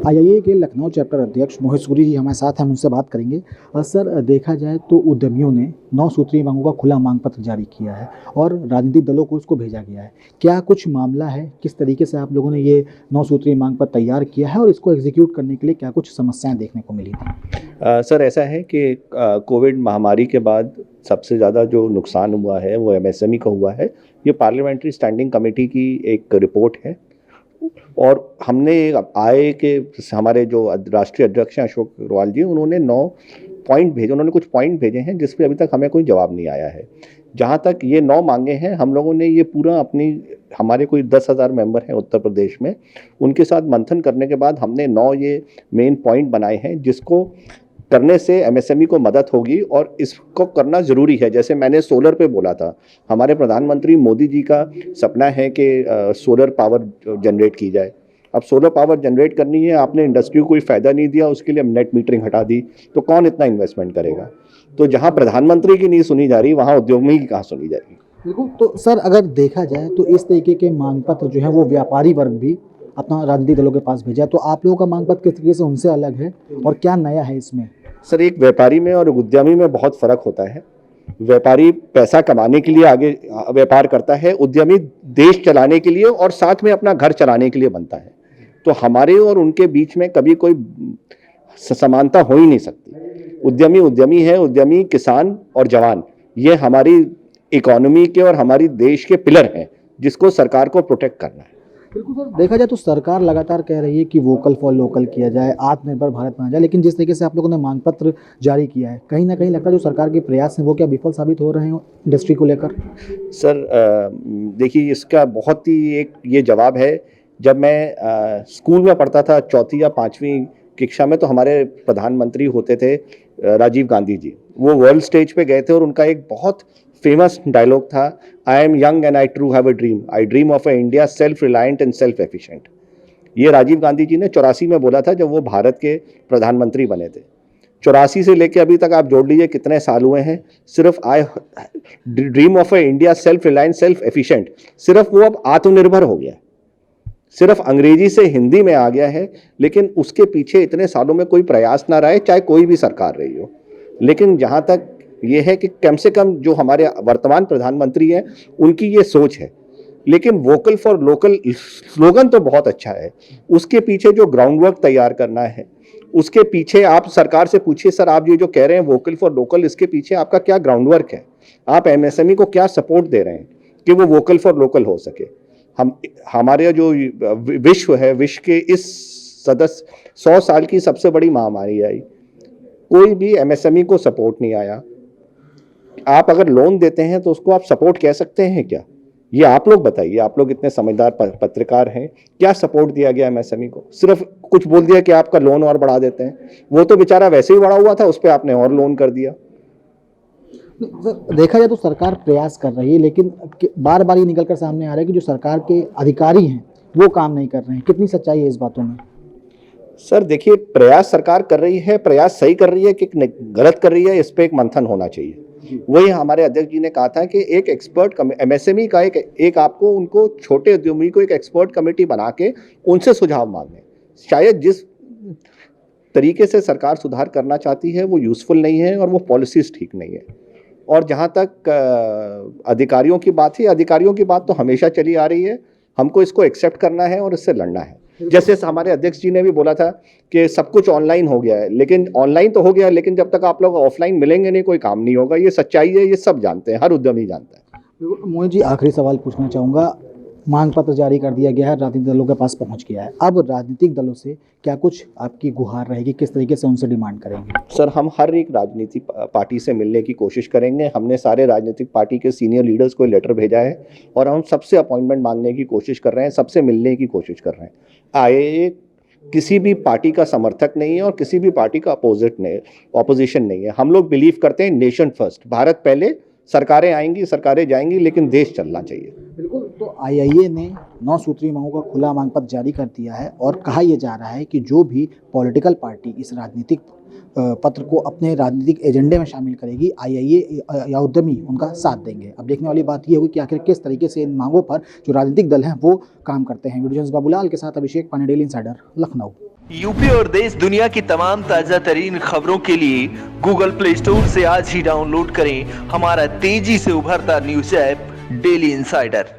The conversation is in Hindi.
आईआईए के लखनऊ चैप्टर अध्यक्ष मोहित सूरी जी हमारे साथ हैं, हम उनसे बात करेंगे। सर, देखा जाए तो उद्यमियों ने 9 सूत्रीय मांगों का खुला मांग पत्र जारी किया है और राजनीतिक दलों को उसको भेजा गया है। क्या कुछ मामला है, किस तरीके से आप लोगों ने ये 9 सूत्रीय मांग पत्र तैयार किया है और इसको एग्जीक्यूट करने के लिए क्या कुछ समस्याएं देखने को मिली थी? सर, ऐसा है कि कोविड महामारी के बाद सबसे ज़्यादा जो नुकसान हुआ है वो एमएसएमई को हुआ है। ये पार्लियामेंट्री स्टैंडिंग कमेटी की एक रिपोर्ट है और हमने आए के हमारे जो राष्ट्रीय अध्यक्ष हैं अशोक अग्रवाल जी, उन्होंने 9 पॉइंट भेजे, उन्होंने कुछ पॉइंट भेजे हैं जिस पे अभी तक हमें कोई जवाब नहीं आया है। जहाँ तक ये 9 मांगे हैं, हम लोगों ने ये पूरा हमारे कोई 10,000 मेंबर हैं उत्तर प्रदेश में, उनके साथ मंथन करने के बाद हमने 9 ये मेन पॉइंट बनाए हैं जिसको करने से एमएसएमई को मदद होगी और इसको करना ज़रूरी है। जैसे मैंने सोलर पे बोला था, हमारे प्रधानमंत्री मोदी जी का सपना है कि सोलर पावर जनरेट की जाए। अब सोलर पावर जनरेट करनी है, आपने इंडस्ट्री को कोई फ़ायदा नहीं दिया, उसके लिए नेट मीटरिंग हटा दी, तो कौन इतना इन्वेस्टमेंट करेगा? तो जहाँ प्रधानमंत्री की नहीं सुनी जा रही, वहाँ उद्योगी की कहाँ सुनी जाएगी? बिल्कुल। तो सर, अगर देखा जाए तो इस तरीके के मांग पत्र जो है वो व्यापारी वर्ग भी अपना राजनीतिक दलों के पास भेजा है, तो आप लोगों का मांग पत्र किस तरीके से उनसे अलग है और क्या नया है इसमें? सर, एक व्यापारी में और उद्यमी में बहुत फ़र्क होता है। व्यापारी पैसा कमाने के लिए आगे व्यापार करता है, उद्यमी देश चलाने के लिए और साथ में अपना घर चलाने के लिए बनता है। तो हमारे और उनके बीच में कभी कोई समानता हो ही नहीं सकती। उद्यमी उद्यमी है, उद्यमी किसान और जवान, ये हमारी इकोनॉमी के और हमारी देश के पिलर हैं जिसको सरकार को प्रोटेक्ट करना है। बिल्कुल सर, देखा जाए तो सरकार लगातार कह रही है कि वोकल फॉर लोकल किया जाए, आत्मनिर्भर भारत बना जाए, लेकिन जिस तरीके से आप लोगों ने मांग पत्र जारी किया है, कहीं ना कहीं लगता है जो सरकार के प्रयास हैं वो क्या विफल साबित हो रहे हैं इंडस्ट्री को लेकर? सर, देखिए, इसका बहुत ही एक ये जवाब है। जब मैं स्कूल में पढ़ता था, 4वीं या 5वीं कक्षा में, तो हमारे प्रधानमंत्री होते थे राजीव गांधी जी। वो वर्ल्ड स्टेज पे गए थे और उनका एक बहुत फेमस डायलॉग था, I am young and I true have a dream, I dream of a India self reliant and self efficient. ये राजीव गांधी जी ने 84 में बोला था जब वो भारत के प्रधानमंत्री बने थे। 84 से लेके अभी तक आप जोड़ लीजिए कितने साल हुए हैं। सिर्फ आई dream of a India self reliant self efficient, सिर्फ वो अब आत्मनिर्भर हो गया, सिर्फ अंग्रेजी से हिंदी में आ गया है, लेकिन उसके पीछे इतने सालों में कोई प्रयास ना रहे, चाहे कोई भी सरकार रही हो। लेकिन जहाँ तक ये है कि कम से कम जो हमारे वर्तमान प्रधानमंत्री हैं उनकी ये सोच है। लेकिन वोकल फॉर लोकल स्लोगन तो बहुत अच्छा है, उसके पीछे जो ग्राउंड वर्क तैयार करना है, उसके पीछे आप सरकार से पूछिए, सर आप ये जो कह रहे हैं वोकल फॉर लोकल, इसके पीछे आपका क्या ग्राउंड वर्क है? आप एमएसएमई को क्या सपोर्ट दे रहे हैं कि वो वोकल फॉर लोकल हो सके? हमारे जो विश्व है, विश्व के इस सदस्य 100 साल की सबसे बड़ी महामारी आई, कोई भी एमएसएमई को सपोर्ट नहीं आया। आप अगर लोन देते हैं तो उसको आप सपोर्ट कह सकते हैं क्या? ये आप लोग बताइए, आप लोग इतने समझदार पत्रकार हैं, क्या सपोर्ट दिया गया एमएसएमई को? सिर्फ कुछ बोल दिया कि आपका लोन और बढ़ा देते हैं। वो तो बेचारा वैसे ही बढ़ा हुआ था, उस पर आपने और लोन कर दिया। देखा जाए तो सरकार प्रयास कर रही है, लेकिन बार बार ये निकल कर सामने आ रहा है कि जो सरकार के अधिकारी हैं वो काम नहीं कर रहे हैं। कितनी सच्चाई है इस बातों में? सर देखिए, प्रयास सरकार कर रही है, प्रयास सही कर रही है कि गलत कर रही है, इस पर एक मंथन होना चाहिए। वही हमारे अध्यक्ष जी ने कहा था कि एक एक्सपर्ट एमएसएमई का एक आपको उनको छोटे उद्यमी को एक एक्सपर्ट कमेटी बना के उनसे सुझाव मांगने। शायद जिस तरीके से सरकार सुधार करना चाहती है वो यूजफुल नहीं है और वो पॉलिसीज ठीक नहीं है। और जहाँ तक अधिकारियों की बात है, अधिकारियों की बात तो हमेशा चली आ रही है, हमको इसको एक्सेप्ट करना है और इससे लड़ना है। जैसे हमारे अध्यक्ष जी ने भी बोला था कि सब कुछ ऑनलाइन हो गया है, लेकिन ऑनलाइन तो हो गया, लेकिन जब तक आप लोग ऑफलाइन मिलेंगे नहीं, कोई काम नहीं होगा। ये सच्चाई है, ये सब जानते हैं, हर उद्यमी जानता है। मोहित जी, आखिरी सवाल पूछना चाहूँगा। मांग पत्र जारी कर दिया गया है, राजनीतिक दलों के पास पहुंच गया है, अब राजनीतिक दलों से क्या कुछ आपकी गुहार रहेगी, किस तरीके से उनसे डिमांड करेंगे? सर, हम हर एक राजनीतिक पार्टी से मिलने की कोशिश करेंगे। हमने सारे राजनीतिक पार्टी के सीनियर लीडर्स को लेटर भेजा है और हम सबसे अपॉइंटमेंट मांगने की कोशिश कर रहे हैं, सबसे मिलने की कोशिश कर रहे हैं। आईआईए किसी भी पार्टी का समर्थक नहीं है और किसी भी पार्टी का ऑपोजिशन नहीं है। हम लोग बिलीव करते हैं नेशन फर्स्ट, भारत पहले, सरकारें आएंगी, सरकारें जाएंगी, लेकिन देश चलना चाहिए। बिल्कुल। तो आईआईए ने 9 सूत्रीय मांगों का खुला मांग पत्र जारी कर दिया है और कहा यह जा रहा है कि जो भी पॉलिटिकल पार्टी इस राजनीतिक पत्र को अपने राजनीतिक एजेंडे में शामिल करेगी, आईआईए या उद्यमी उनका साथ देंगे। अब देखने वाली बात यह होगी कि आखिर किस तरीके से इन मांगों पर जो राजनीतिक दल हैं वो काम करते हैं। वीडियो जर्नलिस्ट बाबूलाल के साथ Abhishek Pandey, daily insider, Lucknow. UP और देश दुनिया की तमाम ताजा तरीन खबरों के लिए गूगल प्ले स्टोर से आज ही डाउनलोड करें हमारा तेजी से उभरता न्यूज ऐप डेली इंसाइडर।